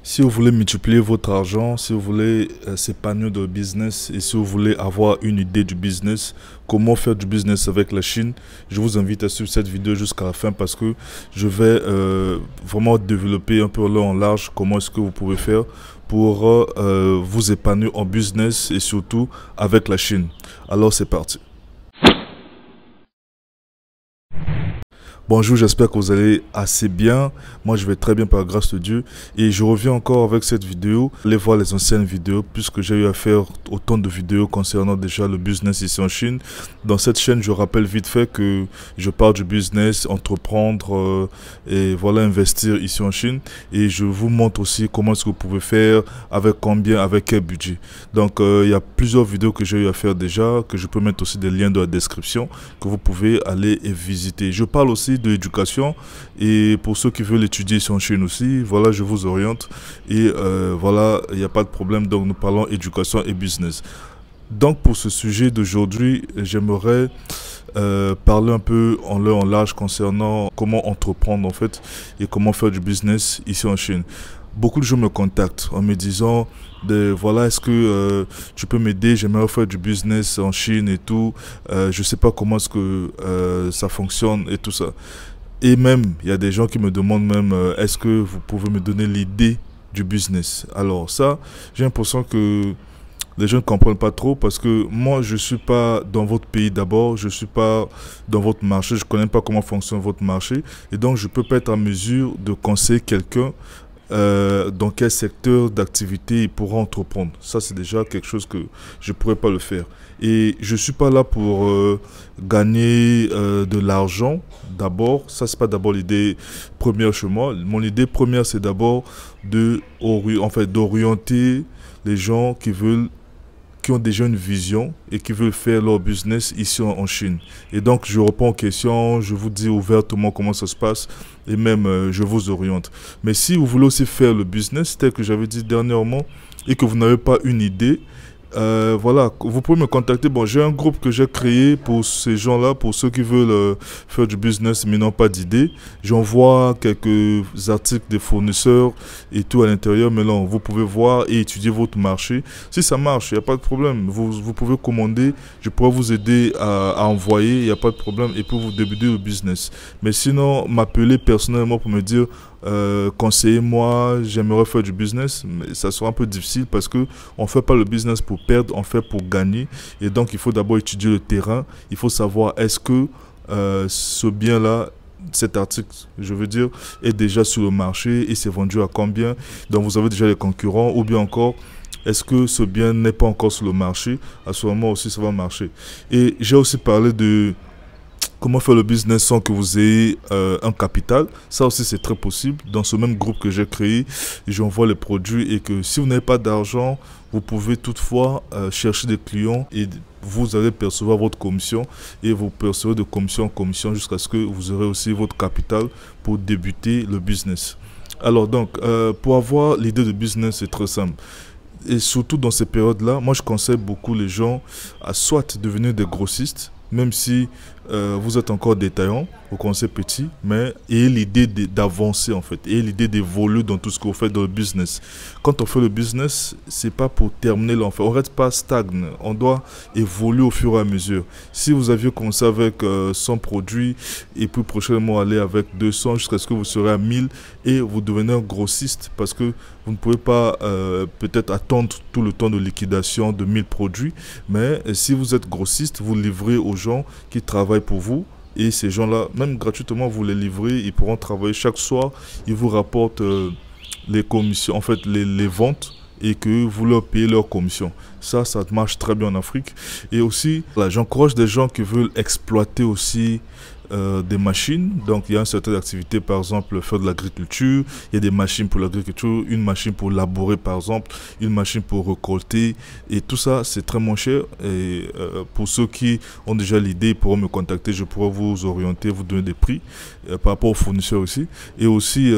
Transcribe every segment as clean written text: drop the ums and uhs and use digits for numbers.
Si vous voulez multiplier votre argent, si vous voulez s'épanouir dans le business et si vous voulez avoir une idée du business, comment faire du business avec la Chine, je vous invite à suivre cette vidéo jusqu'à la fin parce que je vais vraiment développer un peu là en large comment est-ce que vous pouvez faire pour vous épanouir en business et surtout avec la Chine. Alors c'est parti. Bonjour, j'espère que vous allez assez bien. Moi, je vais très bien par grâce de Dieu. Et je reviens encore avec cette vidéo. Allez voir les anciennes vidéos puisque j'ai eu à faire autant de vidéos concernant déjà le business ici en Chine. Dans cette chaîne, je rappelle vite fait que je parle du business, entreprendre et voilà, investir ici en Chine. Et je vous montre aussi comment est-ce que vous pouvez faire, avec combien, avec quel budget. Donc, il y a plusieurs vidéos que j'ai eu à faire déjà, que je peux mettre aussi des liens dans la description, que vous pouvez aller et visiter. Je parle aussi de l'éducation et pour ceux qui veulent étudier ici en Chine aussi, voilà, je vous oriente et voilà, il n'y a pas de problème. Donc nous parlons éducation et business. Donc pour ce sujet d'aujourd'hui, j'aimerais parler un peu en long en large concernant comment entreprendre en fait et comment faire du business ici en Chine. Beaucoup de gens me contactent en me disant voilà, est-ce que tu peux m'aider, j'aimerais faire du business en Chine et tout, je sais pas comment est-ce que ça fonctionne et tout ça. Et même, il y a des gens qui me demandent même, est-ce que vous pouvez me donner l'idée du business. Alors ça, j'ai l'impression que les gens ne comprennent pas trop parce que moi, je ne suis pas dans votre pays d'abord, je ne suis pas dans votre marché, je ne connais pas comment fonctionne votre marché et donc je ne peux pas être en mesure de conseiller quelqu'un dans quel secteur d'activité il pourra entreprendre. Ça, c'est déjà quelque chose que je ne pourrais pas le faire. Et je ne suis pas là pour gagner de l'argent d'abord. Ça, c'est pas d'abord l'idée première chez moi. Mon idée première, c'est d'abord d'orienter les gens qui ont déjà une vision et qui veulent faire leur business ici en Chine. Et donc, je réponds aux questions, je vous dis ouvertement comment ça se passe et même je vous oriente. Mais si vous voulez aussi faire le business, tel que j'avais dit dernièrement, et que vous n'avez pas une idée, voilà, vous pouvez me contacter. Bon, j'ai un groupe que j'ai créé pour ces gens-là, pour ceux qui veulent faire du business mais n'ont pas d'idée. J'envoie quelques articles des fournisseurs et tout à l'intérieur. Mais non, vous pouvez voir et étudier votre marché. Si ça marche, il n'y a pas de problème. Vous pouvez commander. Je pourrais vous aider à envoyer. Il n'y a pas de problème. Et puis vous débuter le business. Mais sinon, m'appeler personnellement pour me dire conseillez-moi, j'aimerais faire du business, mais ça sera un peu difficile parce que on fait pas le business pour perdre, on fait pour gagner. Et donc il faut d'abord étudier le terrain. Il faut savoir est-ce que ce bien-là, cet article, je veux dire, est déjà sur le marché et c'est vendu à combien. Donc vous avez déjà les concurrents ou bien encore est-ce que ce bien n'est pas encore sur le marché. À ce moment aussi ça va marcher. Et j'ai aussi parlé de comment faire le business sans que vous ayez un capital. Ça aussi, c'est très possible. Dans ce même groupe que j'ai créé, j'envoie les produits et que si vous n'avez pas d'argent, vous pouvez toutefois chercher des clients et vous allez percevoir votre commission et vous percevez de commission en commission jusqu'à ce que vous aurez aussi votre capital pour débuter le business. Alors donc, pour avoir l'idée de business, c'est très simple. Et surtout dans ces périodes-là, moi je conseille beaucoup les gens à soit devenir des grossistes, même si vous êtes encore détaillant, vous commencez petit, mais ayez l'idée d'avancer en fait, ayez l'idée d'évoluer dans tout ce que vous faites dans le business. Quand on fait le business, c'est pas pour terminer là, on reste pas stagne, on doit évoluer au fur et à mesure. Si vous aviez commencé avec 100 produits et puis prochainement aller avec 200 jusqu'à ce que vous serez à 1000 et vous devenez un grossiste parce que vous ne pouvez pas peut-être attendre tout le temps de liquidation de 1000 produits, mais si vous êtes grossiste, vous livrez aux gens qui travaillent pour vous et ces gens-là, même gratuitement, vous les livrez, ils pourront travailler chaque soir, ils vous rapportent les commissions, en fait les ventes et que vous leur payez leur commission. Ça marche très bien en Afrique. Et aussi, là, j'encourage des gens qui veulent exploiter aussi des machines. Donc il y a une certaine activité, par exemple faire de l'agriculture, il y a des machines pour l'agriculture, une machine pour labourer par exemple, une machine pour récolter et tout ça c'est très moins cher et pour ceux qui ont déjà l'idée ils pourront me contacter, je pourrai vous orienter, vous donner des prix par rapport aux fournisseurs aussi. Et aussi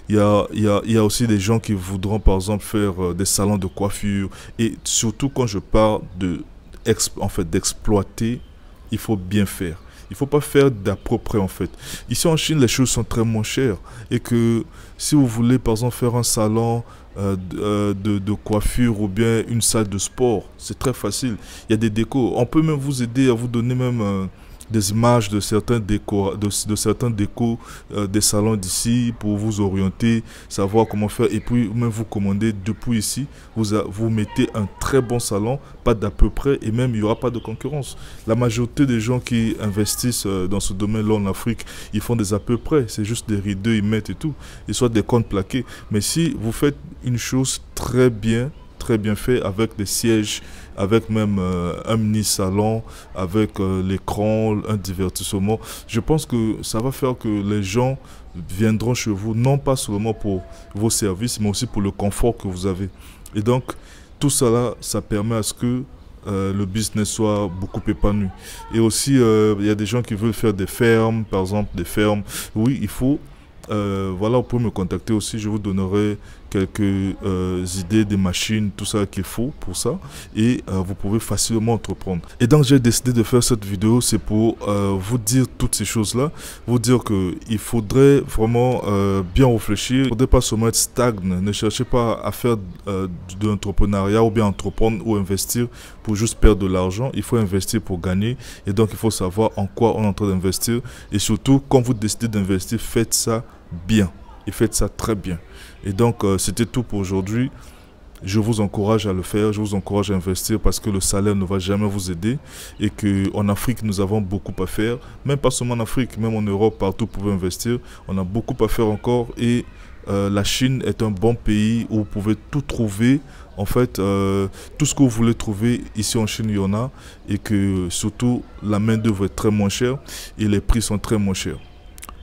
il y a aussi des gens qui voudront par exemple faire des salons de coiffure et surtout quand je parle en fait d'exploiter, il faut bien faire. Il faut pas faire d'à peu près en fait. Ici en Chine, les choses sont très moins chères et que si vous voulez par exemple faire un salon de coiffure ou bien une salle de sport, c'est très facile. Il y a des décos. On peut même vous aider à vous donner même des images de certains décos, de certains décos des salons d'ici pour vous orienter, savoir comment faire et puis même vous commander depuis ici. Vous mettez un très bon salon, pas d'à peu près et même il n'y aura pas de concurrence. La majorité des gens qui investissent dans ce domaine-là en Afrique, ils font des à peu près. C'est juste des rideaux, ils mettent et tout. Ils soit des comptes plaqués. Mais si vous faites une chose très bien fait avec des sièges, avec même un mini salon, avec l'écran, un divertissement. Je pense que ça va faire que les gens viendront chez vous, non pas seulement pour vos services, mais aussi pour le confort que vous avez. Et donc, tout cela, ça permet à ce que le business soit beaucoup épanoui. Et aussi, il y a des gens qui veulent faire des fermes, par exemple, des fermes. Oui, il faut... voilà, vous pouvez me contacter aussi, je vous donnerai quelques idées des machines, tout ça qu'il faut pour ça et vous pouvez facilement entreprendre. Et donc j'ai décidé de faire cette vidéo, c'est pour vous dire toutes ces choses-là, vous dire qu'il faudrait vraiment bien réfléchir, il ne faudrait pas seulement être stagne, ne cherchez pas à faire de l'entrepreneuriat ou bien entreprendre ou investir pour juste perdre de l'argent, il faut investir pour gagner et donc il faut savoir en quoi on est en train d'investir et surtout quand vous décidez d'investir, faites ça bien et faites ça très bien. Et donc c'était tout pour aujourd'hui. Je vous encourage à le faire, je vous encourage à investir parce que le salaire ne va jamais vous aider et qu'en Afrique nous avons beaucoup à faire, même pas seulement en Afrique, même en Europe, partout vous pouvez investir, on a beaucoup à faire encore et la Chine est un bon pays où vous pouvez tout trouver. En fait, tout ce que vous voulez trouver ici en Chine, il y en a et que surtout la main d'œuvre est très moins chère et les prix sont très moins chers.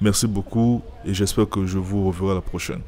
Merci beaucoup et j'espère que je vous reverrai à la prochaine.